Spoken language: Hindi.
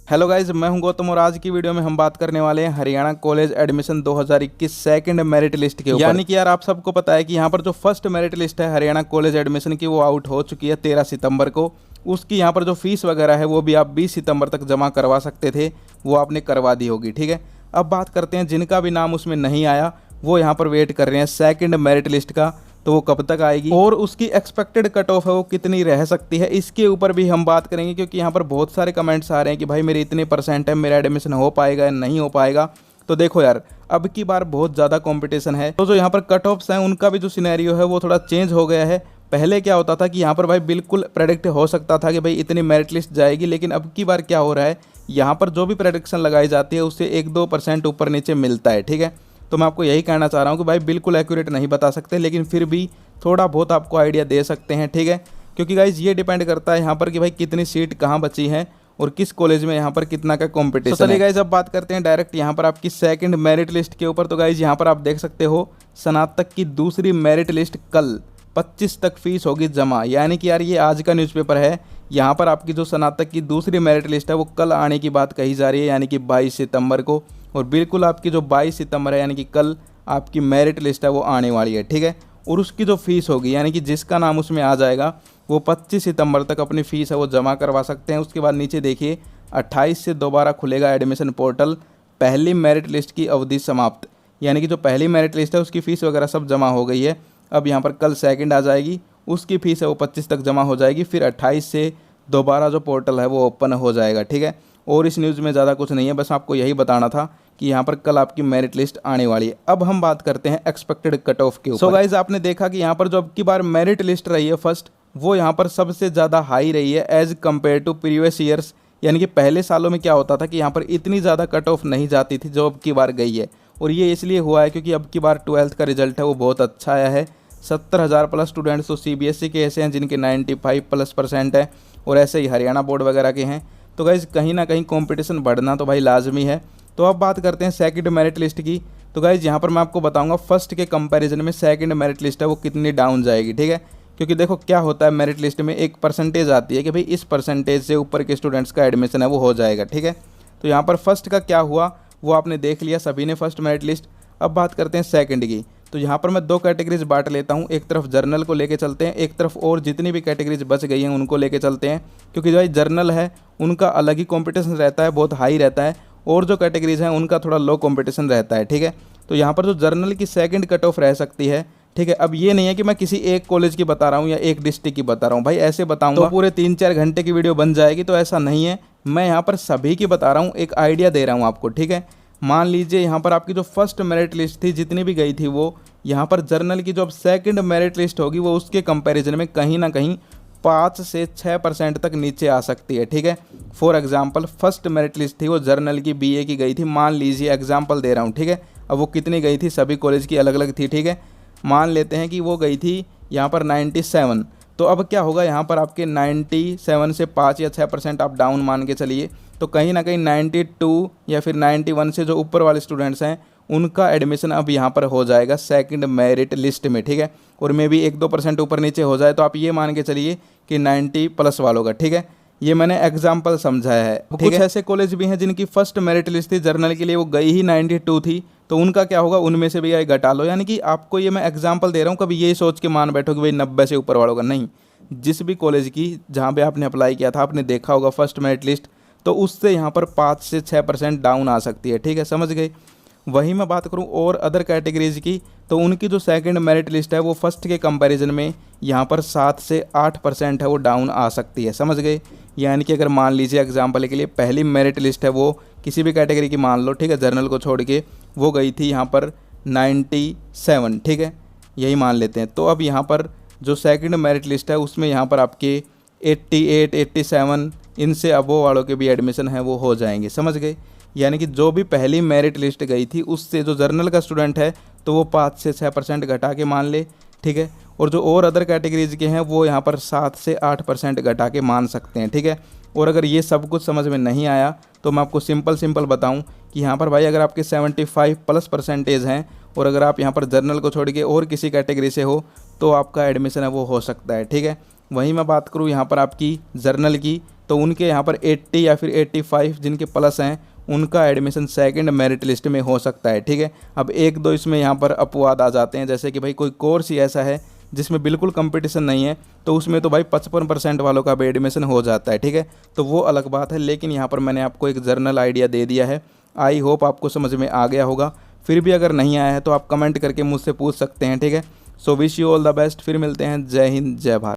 हेलो गाइज, मैं हूं गौतम और आज की वीडियो में हम बात करने वाले हैं Haryana college admission 2021 second merit list के ऊपर। यानी कि यार आप सबको पता है कि यहां पर जो फर्स्ट मेरिट लिस्ट है हरियाणा कॉलेज एडमिशन की वो आउट हो चुकी है 13 सितंबर को। उसकी यहां पर जो फीस वगैरह है वो भी आप 20 सितंबर तक जमा करवा सकते थे, वो आपने करवा दी होगी। ठीक है, अब बात करते हैं जिनका भी नाम उसमें नहीं आया वो यहाँ पर वेट कर रहे हैं सेकंड मेरिट लिस्ट का, तो वो कब तक आएगी और उसकी एक्सपेक्टेड कट ऑफ है वो कितनी रह सकती है, इसके ऊपर भी हम बात करेंगे। क्योंकि यहाँ पर बहुत सारे कमेंट्स आ रहे हैं कि भाई मेरे इतने परसेंट है, मेरा एडमिशन हो पाएगा या नहीं हो पाएगा। तो देखो यार, अब की बार बहुत ज़्यादा कंपटीशन है, तो जो यहाँ पर कट ऑफ्स हैं उनका भी जो सिनेरियो है वो थोड़ा चेंज हो गया है। पहले क्या होता था कि यहाँ पर भाई बिल्कुल प्रेडिक्ट हो सकता था कि भाई इतनी मेरिट लिस्ट जाएगी, लेकिन अब की बार क्या हो रहा है, यहाँ पर जो भी प्रेडिक्शन लगाई जाती है उससे 1-2% ऊपर नीचे मिलता है। ठीक है, तो मैं आपको यही कहना चाह रहा हूँ कि भाई बिल्कुल एक्यूरेट नहीं बता सकते, लेकिन फिर भी थोड़ा बहुत आपको आइडिया दे सकते हैं। ठीक है, क्योंकि गाइज ये डिपेंड करता है यहाँ पर कि भाई कितनी सीट कहाँ बची हैं और किस कॉलेज में यहाँ पर कितना का कॉम्पिटिशन है। चलिए गाइज अब बात करते हैं डायरेक्ट यहाँ पर आपकी सेकंड मेरिट लिस्ट के ऊपर। तो गाइज यहाँ पर आप देख सकते हो स्नातक की दूसरी मेरिट लिस्ट कल 25 तक फीस होगी जमा। यानी कि यार ये आज का न्यूज़पेपर है, यहाँ पर आपकी जो स्नातक की दूसरी मेरिट लिस्ट है वो कल आने की बात कही जा रही है, यानी कि 22 सितंबर को। और बिल्कुल आपकी जो 22 सितंबर है यानी कि कल आपकी मेरिट लिस्ट है वो आने वाली है। ठीक है, और उसकी जो फीस होगी यानी कि जिसका नाम उसमें आ जाएगा वो 25 सितंबर तक अपनी फ़ीस है वो जमा करवा सकते हैं। उसके बाद नीचे देखिए 28 से दोबारा खुलेगा एडमिशन पोर्टल, पहली मेरिट लिस्ट की अवधि समाप्त। यानी कि जो पहली मेरिट लिस्ट है उसकी फ़ीस वगैरह सब जमा हो गई है। अब यहाँ पर कल सेकंड आ जाएगी, उसकी फ़ीस है वो 25 तक जमा हो जाएगी, फिर 28 से दोबारा जो पोर्टल है वो ओपन हो जाएगा। ठीक है, और इस न्यूज़ में ज़्यादा कुछ नहीं है, बस आपको यही बताना था कि यहाँ पर कल आपकी मेरिट लिस्ट आने वाली है। अब हम बात करते हैं एक्सपेक्टेड कट ऑफ के ऊपर। सो गाइज आपने देखा कि यहाँ पर जो अब की बार मेरिट लिस्ट रही है फर्स्ट, वो यहाँ पर सबसे ज़्यादा हाई रही है as compared to previous years. यानी कि पहले सालों में क्या होता था कि यहाँ पर इतनी ज़्यादा कट ऑफ नहीं जाती थी जो अब की बार गई है। और ये इसलिए हुआ है क्योंकि अब की बार 12th का रिजल्ट है वो बहुत अच्छा आया है। 70,000 प्लस स्टूडेंट्स तो CBSE के ऐसे हैं जिनके 95+% है, और ऐसे ही हरियाणा बोर्ड वगैरह के हैं। तो गाइज कहीं ना कहीं कंपटीशन बढ़ना तो भाई लाजमी है। तो अब बात करते हैं सेकंड मेरिट लिस्ट की। तो गाइज यहाँ पर मैं आपको बताऊंगा फर्स्ट के कंपैरिजन में सेकंड मेरिट लिस्ट है वो कितनी डाउन जाएगी। ठीक है, क्योंकि देखो क्या होता है, मेरिट लिस्ट में एक परसेंटेज आती है कि भाई इस परसेंटेज से ऊपर के स्टूडेंट्स का एडमिशन है वो हो जाएगा। ठीक है, तो यहाँ पर फर्स्ट का क्या हुआ वो आपने देख लिया, सभी ने फर्स्ट मेरिट लिस्ट। अब बात करते हैं सेकंड की। तो यहाँ पर मैं दो कैटेगरीज बांट लेता हूँ, एक तरफ जर्नल को लेके चलते हैं, एक तरफ और जितनी भी कैटेगरीज बच गई हैं उनको लेके चलते हैं। क्योंकि जो जर्नल है उनका अलग ही कॉम्पिटिशन रहता है, बहुत हाई रहता है, और जो कैटेगरीज हैं उनका थोड़ा लो कंपटीशन रहता है। ठीक है, तो यहाँ पर जो जर्नल की सेकंड कट ऑफ रह सकती है। ठीक है, अब ये नहीं है कि मैं किसी एक कॉलेज की बता रहा हूँ या एक डिस्ट्रिक्ट की बता रहा हूँ, भाई ऐसे बताऊँगा तो पूरे 3-4 घंटे की वीडियो बन जाएगी, तो ऐसा नहीं है। मैं यहाँ पर सभी की बता रहा हूँ, एक आइडिया दे रहा हूँ आपको। ठीक है, मान लीजिए यहाँ पर आपकी जो फर्स्ट मेरिट लिस्ट थी जितनी भी गई थी वो यहाँ पर जर्नल की जो अब सेकंड मेरिट लिस्ट होगी वो उसके कंपैरिजन में कहीं ना कहीं 5 से 6% तक नीचे आ सकती है। ठीक है, for example first merit list थी वो जर्नल की BA की गई थी, मान लीजिए एग्जांपल दे रहा हूँ। ठीक है, अब वो कितनी गई थी, सभी कॉलेज की अलग अलग थी। ठीक है, मान लेते हैं कि वो गई थी यहाँ पर 97। तो अब क्या होगा, यहाँ पर आपके 97 से 5 या 6% आप डाउन मान के चलिए, तो कहीं ना कहीं 92 या फिर 91 से जो ऊपर वाले स्टूडेंट्स हैं उनका एडमिशन अब यहाँ पर हो जाएगा सेकंड मेरिट लिस्ट में। ठीक है, और मे भी 1-2% ऊपर नीचे हो जाए, तो आप ये मान के चलिए कि 90+ वालों का। ठीक है, ये मैंने एग्जाम्पल समझाया है। कुछ ऐसे कॉलेज भी हैं जिनकी फर्स्ट मेरिट लिस्ट थी जर्नल के लिए वो गई ही 92 थी, तो उनका क्या होगा, उनमें से भी ये घटा लो। यानी कि आपको ये मैं एग्जाम्पल दे रहा हूँ, कभी ये सोच के मान बैठो कि भाई 90 से ऊपर वालों का नहीं। जिस भी कॉलेज की जहाँ पे आपने अप्लाई किया था आपने देखा होगा फर्स्ट मेरिट लिस्ट, तो उससे यहाँ पर 5 से 6% डाउन आ सकती है। ठीक है, समझ गए। वहीं मैं बात करूं और अदर कैटेगरीज की, तो उनकी जो सेकंड मेरिट लिस्ट है वो फर्स्ट के कंपैरिजन में यहाँ पर 7 से 8% है वो डाउन आ सकती है। समझ गए। यानी कि अगर मान लीजिए एग्जांपल के लिए पहली मेरिट लिस्ट है वो किसी भी कैटेगरी की मान लो, ठीक है, जर्नल को छोड़ के, वो गई थी यहाँ पर 97। ठीक है, यही मान लेते हैं। तो अब यहाँ पर जो सेकंड मेरिट लिस्ट है उसमें यहाँ पर आपके 88, 87 इनसे अबोव वालों के भी एडमिशन है वो हो जाएंगे। समझ गए। यानी कि जो भी पहली मेरिट लिस्ट गई थी उससे जो जर्नल का स्टूडेंट है तो वो 5 से 6% घटा के मान ले। ठीक है, और जो और अदर कैटेगरीज के हैं वो यहाँ पर 7 से 8% घटा के मान सकते हैं। ठीक है, और अगर ये सब कुछ समझ में नहीं आया तो मैं आपको सिंपल बताऊं कि यहाँ पर भाई अगर आपके 75+ हैं और अगर आप यहाँ पर जर्नल को छोड़ के और किसी कैटेगरी से हो तो आपका एडमिशन है वो हो सकता है। ठीक है, वहीं मैं बात करूँ यहाँ पर आपकी जर्नल की, तो उनके यहाँ पर 80 या फिर 85 जिनके प्लस हैं उनका एडमिशन सेकंड मेरिट लिस्ट में हो सकता है। ठीक है, अब एक दो इसमें यहाँ पर अपवाद आ जाते हैं, जैसे कि भाई कोई कोर्स ही ऐसा है जिसमें बिल्कुल कंपटीशन नहीं है, तो उसमें तो भाई 55% वालों का भी एडमिशन हो जाता है। ठीक है, तो वो अलग बात है, लेकिन यहाँ पर मैंने आपको एक जनरल आइडिया दे दिया है। आई होप आपको समझ में आ गया होगा। फिर भी अगर नहीं आया है तो आप कमेंट करके मुझसे पूछ सकते हैं। ठीक है, so wish you all the best. फिर मिलते हैं। जय हिंद, जय भारत।